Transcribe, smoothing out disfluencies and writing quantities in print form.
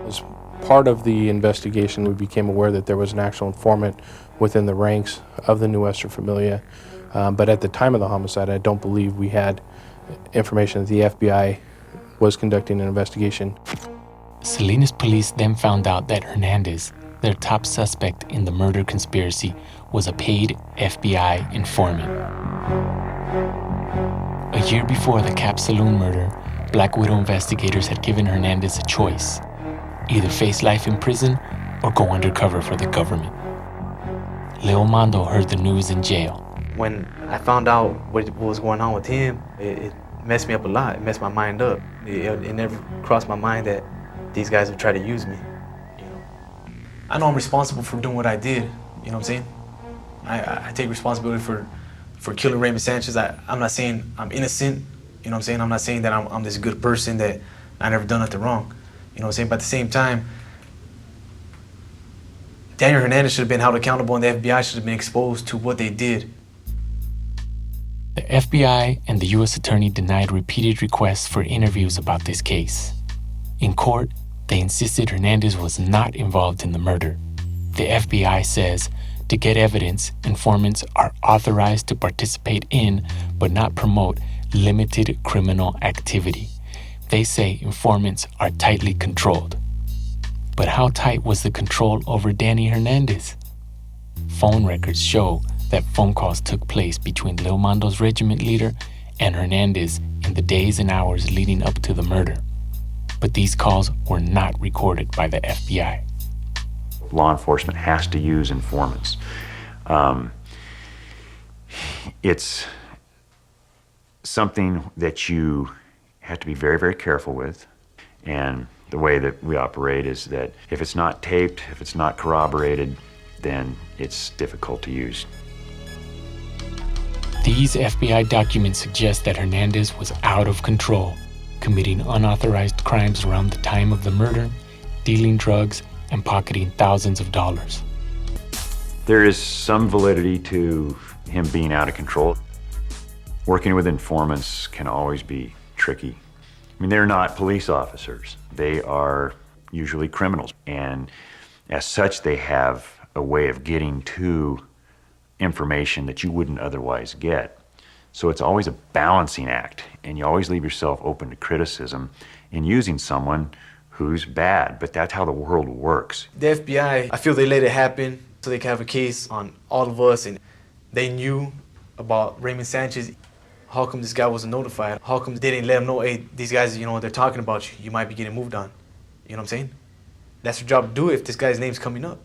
As part of the investigation, we became aware that there was an actual informant within the ranks of the Nuestra Familia. But at the time of the homicide, I don't believe we had information that the FBI was conducting an investigation. Salinas police then found out that Hernandez, their top suspect in the murder conspiracy, was a paid FBI informant. A year before the Cap Saloon murder, Black Widow investigators had given Hernandez a choice: either face life in prison or go undercover for the government. Leo Mondo heard the news in jail. When I found out what was going on with him, it messed me up a lot. It messed my mind up. It never crossed my mind that these guys would try to use me. I know I'm responsible for doing what I did, you know what I'm saying? I take responsibility for killing Raymond Sanchez. I'm not saying I'm innocent, you know what I'm saying? I'm not saying that I'm this good person, that I never done nothing wrong, you know what I'm saying? But at the same time, Daniel Hernandez should have been held accountable and the FBI should have been exposed to what they did. The FBI and the U.S. Attorney denied repeated requests for interviews about this case. In court, they insisted Hernandez was not involved in the murder. The FBI says to get evidence, informants are authorized to participate in, but not promote, limited criminal activity. They say informants are tightly controlled. But how tight was the control over Danny Hernandez? Phone records show that phone calls took place between Leo Mondo's regiment leader and Hernandez in the days and hours leading up to the murder. But these calls were not recorded by the FBI. Law enforcement has to use informants. It's something that you have to be very, very careful with. And the way that we operate is that if it's not taped, if it's not corroborated, then it's difficult to use. These FBI documents suggest that Hernandez was out of control, committing unauthorized crimes around the time of the murder, dealing drugs, and pocketing thousands of dollars. There is some validity to him being out of control. Working with informants can always be tricky. I mean, they're not police officers. They are usually criminals. And as such, they have a way of getting to information that you wouldn't otherwise get. So it's always a balancing act, and you always leave yourself open to criticism in using someone who's bad, but that's how the world works. The FBI, I feel they let it happen so they can have a case on all of us, and they knew about Raymond Sanchez. How come this guy wasn't notified? How come they didn't let him know, hey, these guys, they're talking about you. You might be getting moved on. You know what I'm saying? That's your job to do if this guy's name's coming up.